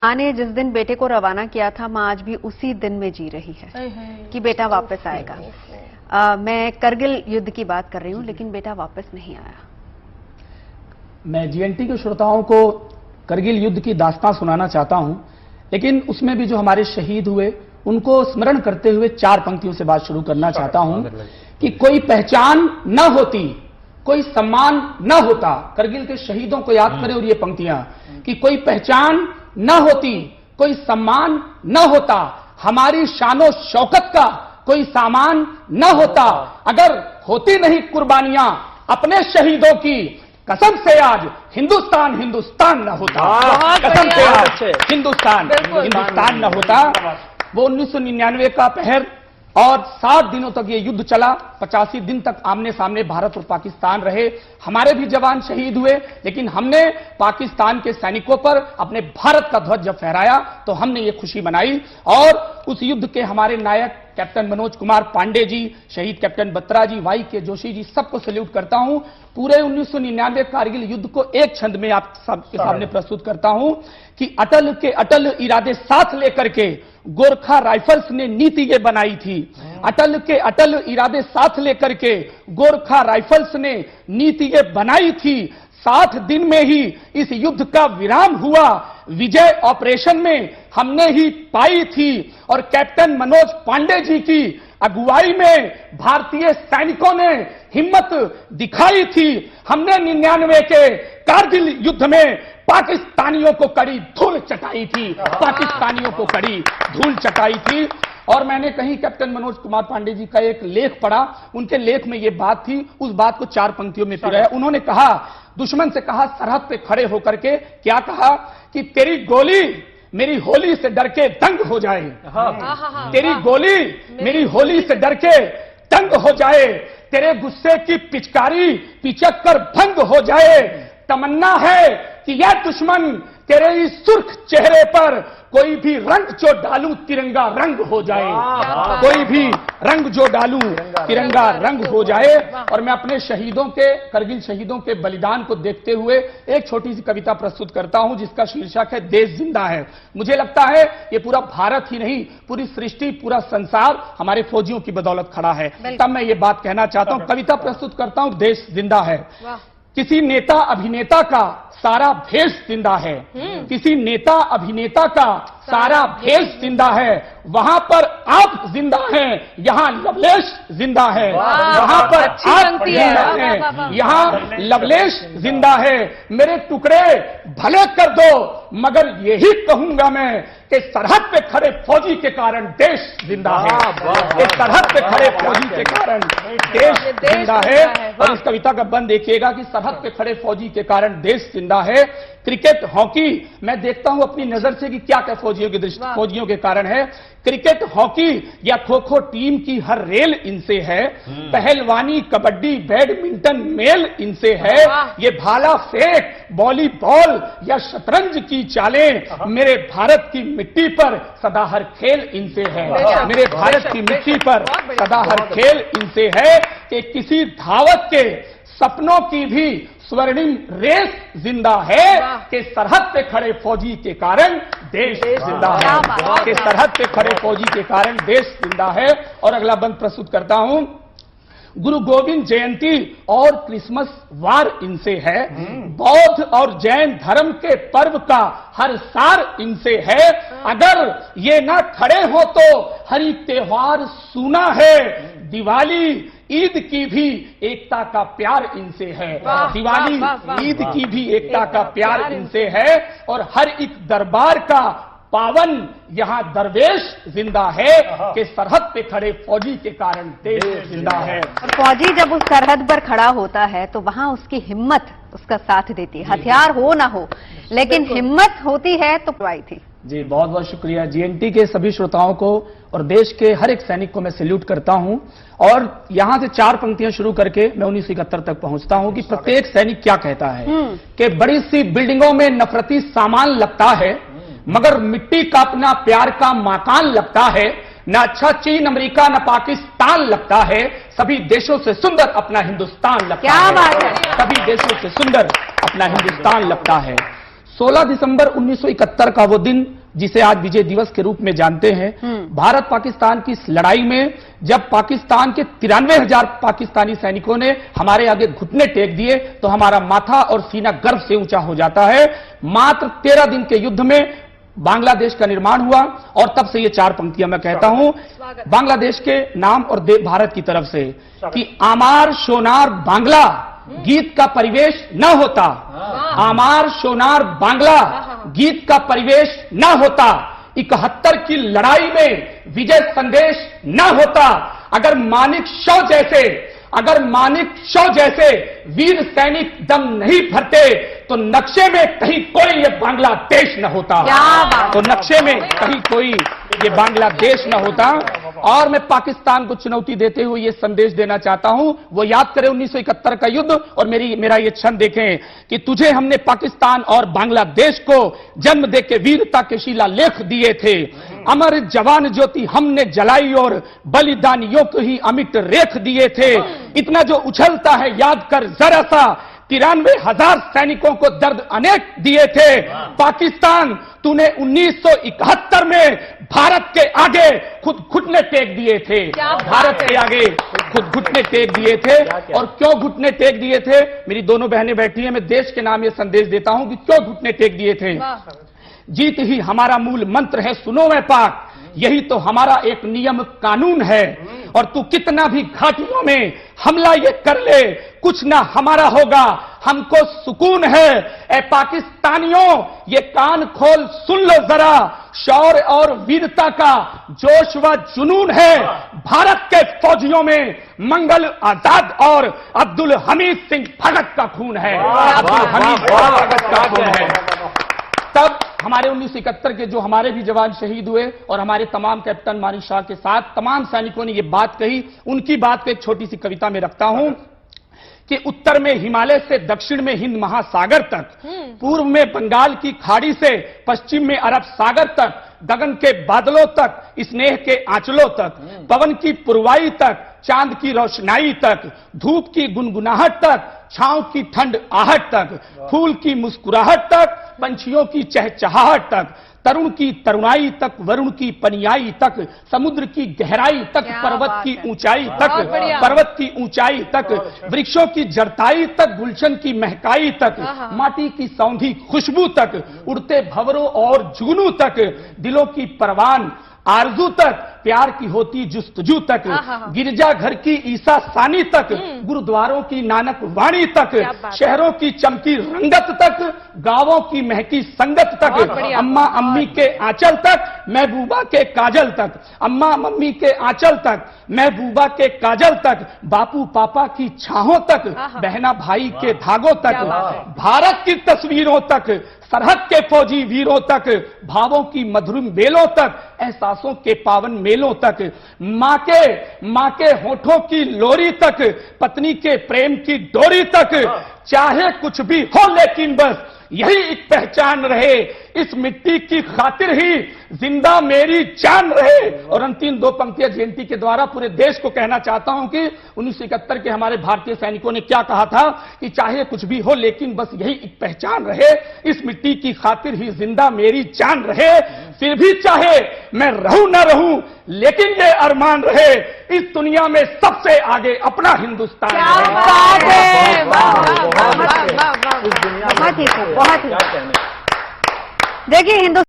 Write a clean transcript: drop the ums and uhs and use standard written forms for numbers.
माँ ने जिस दिन बेटे को रवाना किया था, माँ आज भी उसी दिन में जी रही है कि बेटा वापस आएगा। मैं करगिल युद्ध की बात कर रही हूँ, लेकिन बेटा वापस नहीं आया। मैं जीएनटी के श्रोताओं को करगिल युद्ध की दास्तां सुनाना चाहता हूं, लेकिन उसमें भी जो हमारे शहीद हुए उनको स्मरण करते हुए 4 पंक्तियों से बात शुरू करना चाहता हूं कि कोई पहचान न होती, कोई सम्मान न होता। करगिल के शहीदों को याद करें और ये पंक्तियां कि कोई पहचान न होती, कोई सम्मान न होता, हमारी शानो शौकत का कोई सामान न होता, अगर होती नहीं कुर्बानियां अपने शहीदों की, कसम से आज हिंदुस्तान हिंदुस्तान न होता। कसम से आज हिंदुस्तान हिंदुस्तान न होता। वो 1999 का पहर और 7 दिनों तक ये युद्ध चला। 85 दिन तक आमने सामने भारत और पाकिस्तान रहे। हमारे भी जवान शहीद हुए, लेकिन हमने पाकिस्तान के सैनिकों पर अपने भारत का ध्वज जब फहराया तो हमने ये खुशी मनाई। और उस युद्ध के हमारे नायक कैप्टन मनोज कुमार पांडे जी, शहीद कैप्टन बत्रा जी, वाई के जोशी जी, सबको सैल्यूट करता हूं। पूरे 1999 कारगिल युद्ध को एक छंद में आप सबके सामने प्रस्तुत करता हूं कि अटल के अटल इरादे साथ लेकर के गोरखा राइफल्स ने नीति ये बनाई थी। अटल के अटल इरादे साथ लेकर के गोरखा राइफल्स ने नीति ये बनाई थी। 7 दिन में ही इस युद्ध का विराम हुआ। विजय ऑपरेशन में हमने ही पाई थी और कैप्टन मनोज पांडे जी की अगुवाई में भारतीय सैनिकों ने हिम्मत दिखाई थी। हमने 99 के कारगिल युद्ध में पाकिस्तानियों को कड़ी धूल चटाई थी, पाकिस्तानियों को कड़ी धूल चटाई थी। और मैंने कहीं कैप्टन मनोज कुमार पांडे जी का एक लेख पढ़ा, उनके लेख में यह बात थी, उस बात को 4 पंक्तियों में पिरोया। उन्होंने कहा, दुश्मन से कहा सरहद पे खड़े होकर के, क्या कहा कि तेरी गोली मेरी होली से डर के दंग हो जाए, तेरी गोली मेरी होली से डर के दंग हो जाए, तेरे गुस्से की पिचकारी पिचक कर भंग हो जाए। तमन्ना है कि यह दुश्मन तेरे इस सुर्ख चेहरे पर कोई भी रंग जो डालूं तिरंगा रंग हो जाए, कोई भी रंग जो डालूं तिरंगा रंग हो जाए। और मैं अपने शहीदों के, करगिल शहीदों के बलिदान को देखते हुए एक छोटी सी कविता प्रस्तुत करता हूं, जिसका शीर्षक है देश जिंदा है। मुझे लगता है ये पूरा भारत ही नहीं, पूरी सृष्टि, पूरा संसार हमारे फौजियों की बदौलत खड़ा है। तब मैं ये बात कहना चाहता हूं, कविता प्रस्तुत करता हूं, देश जिंदा है। किसी नेता अभिनेता का सारा भेष जिंदा है, किसी नेता अभिनेता का सारा भेष जिंदा है, वहां पर आप जिंदा हैं, यहां लवलेश जिंदा है, वहां पर आप जिंदा हैं, यहां लवलेश जिंदा है। मेरे टुकड़े भले कर दो, मगर यही कहूंगा मैं कि सरहद पे खड़े फौजी के कारण देश जिंदा है, कि सरहद पे खड़े फौजी के कारण देश जिंदा है। और इस कविता का बंद देखिएगा कि सरहद पे खड़े फौजी के कारण देश जिंदा है। क्रिकेट, हॉकी, मैं देखता हूं अपनी नजर से कि क्या क्या फौजियों की दृष्टि फौजियों के कारण है। क्रिकेट, हॉकी या खो खो टीम की हर रेल इनसे है, पहलवानी, कबड्डी, बैडमिंटन मेल इनसे है, ये भाला फेंक, वॉलीबॉल या शतरंज की चालें मेरे भारत की मिट्टी पर सदा हर खेल इनसे है, मेरे भारत की मिट्टी पर सदा हर खेल इनसे है। कि किसी धावक के सपनों की भी स्वर्णिम रेस जिंदा है, कि सरहद पे खड़े फौजी के कारण देश जिंदा है, कि सरहद पे खड़े फौजी के कारण देश जिंदा है। और अगला बंद प्रस्तुत करता हूं, गुरु गोविंद जयंती और क्रिसमस वार इनसे है, बौद्ध और जैन धर्म के पर्व का हर सार इनसे है। अगर ये ना खड़े हो तो हर एक त्योहार सूना है, दिवाली ईद की भी एकता का प्यार इनसे है, दिवाली ईद की भी एकता का प्यार इनसे है। और हर एक दरबार का पावन यहां दरवेश जिंदा है, कि सरहद पे खड़े फौजी के कारण देश जिंदा है। और फौजी जब उस सरहद पर खड़ा होता है तो वहां उसकी हिम्मत उसका साथ देती है, हथियार हो ना हो, लेकिन हिम्मत होती है तो आई थी। जी, बहुत बहुत शुक्रिया। जीएनटी के सभी श्रोताओं को और देश के हर एक सैनिक को मैं सैल्यूट करता हूं। और यहां से 4 पंक्तियां शुरू करके मैं 1971 तक पहुंचता हूं कि प्रत्येक सैनिक क्या कहता है कि बड़ी सी बिल्डिंगों में नफरती सामान लगता है, मगर मिट्टी का अपना प्यार का मकान लगता है। न अच्छा चीन, अमेरिका, न पाकिस्तान लगता है, सभी देशों से सुंदर अपना हिंदुस्तान लगता है। क्या बात है। सभी देशों से सुंदर अपना हिंदुस्तान लगता है। 16 दिसंबर 1971 का वो दिन जिसे आज विजय दिवस के रूप में जानते हैं, भारत पाकिस्तान की इस लड़ाई में जब पाकिस्तान के 93,000 पाकिस्तानी सैनिकों ने हमारे आगे घुटने टेक दिए तो हमारा माथा और सीना गर्व से ऊंचा हो जाता है। मात्र 13 दिन के युद्ध में बांग्लादेश का निर्माण हुआ और तब से ये 4 पंक्तियां मैं कहता हूं बांग्लादेश के नाम और भारत की तरफ से कि आमार सोनार बांग्ला गीत का परिवेश न होता, आमार सोनार बांग्ला गीत का परिवेश न होता, 71 की लड़ाई में विजय संदेश न होता, अगर मानिक शॉ जैसे वीर सैनिक दम नहीं भरते तो नक्शे में कहीं कोई ये बांग्लादेश न होता, तो नक्शे में कहीं कोई ये बांग्लादेश न होता। और मैं पाकिस्तान को चुनौती देते हुए ये संदेश देना चाहता हूं, वो याद करें 1971 का युद्ध और मेरा ये क्षण देखें कि तुझे हमने पाकिस्तान और बांग्लादेश को जन्म देके वीरता के शिलालेख दिए थे, अमर जवान ज्योति हमने जलाई और बलिदानियों को ही अमिट रेख दिए थे। इतना जो उछलता है याद कर जरा सा, 93,000 सैनिकों को दर्द अनेक दिए थे। पाकिस्तान तूने 1971 में भारत के आगे खुद घुटने टेक दिए थे, भारत के आगे खुद घुटने टेक दिए थे। और क्यों घुटने टेक दिए थे, मेरी दोनों बहनें बैठी हैं, मैं देश के नाम ये संदेश देता हूं कि क्यों घुटने टेक दिए थे। जीत ही हमारा मूल मंत्र है, सुनो मैं पाक, यही तो हमारा एक नियम कानून है। और तू कितना भी घाटियों में हमला ये कर ले, कुछ ना हमारा होगा, हमको सुकून है। ए पाकिस्तानियों ये कान खोल सुन लो जरा, शौर्य और वीरता का जोश व जुनून है। भारत के फौजियों में मंगल आजाद और अब्दुल हमीद सिंह भगत का खून है, अब्दुल हमीद भगत का खून है। तब हमारे 1971 के जो हमारे भी जवान शहीद हुए और हमारे तमाम कैप्टन मानिक शाह के साथ तमाम सैनिकों ने ये बात कही, उनकी बात को एक छोटी सी कविता में रखता हूं कि उत्तर में हिमालय से दक्षिण में हिंद महासागर तक, पूर्व में बंगाल की खाड़ी से पश्चिम में अरब सागर तक, गगन के बादलों तक, स्नेह के आंचलों तक, पवन की पुरवाई तक, चांद की रोशनाई तक, धूप की गुनगुनाहट तक, छांव की ठंड आहट तक, फूल की मुस्कुराहट तक, पंछियों की चहचहाहट तक, तरुण की तरुणाई तक, वरुण की पनियाई तक, समुद्र की गहराई तक, पर्वत की ऊंचाई तक, वृक्षों की जड़ताई तक, गुलशन की महकाई तक, माटी की सौंधी खुशबू तक, उड़ते भंवरों और जुगनू तक, दिलों की परवान आरजू तक, प्यार की होती जुस्तजू तक, गिरजा घर की ईसा सानी तक, गुरुद्वारों की नानक वाणी तक, शहरों की चमकी रंगत तक, गांवों की महकी संगत तक, अम्मा अम्मी के आंचल तक, महबूबा के काजल तक, अम्मा मम्मी के आंचल तक, महबूबा के काजल तक, बापू पापा की छाहों तक, बहना भाई के धागों तक, भारत की तस्वीरों तक, सरहद के फौजी वीरों तक, भावों की मधुर बेलों तक, एहसासों के पावन मेलों तक, मां के होठों की लोरी तक, पत्नी के प्रेम की डोरी तक, चाहे कुछ भी हो लेकिन बस यही एक पहचान रहे, इस मिट्टी की खातिर ही जिंदा मेरी जान रहे। और अंतिम 2 पंक्तियां जयंती के द्वारा पूरे देश को कहना चाहता हूं कि 1971 के हमारे भारतीय सैनिकों ने क्या कहा था कि चाहे कुछ भी हो लेकिन बस यही एक पहचान रहे, इस मिट्टी की खातिर ही जिंदा मेरी जान रहे, फिर भी चाहे मैं रहूं न रहूं लेकिन ये अरमान रहे, इस दुनिया में सबसे आगे अपना हिंदुस्तान रहे। बहुत ही देखिए हिंदुस्तान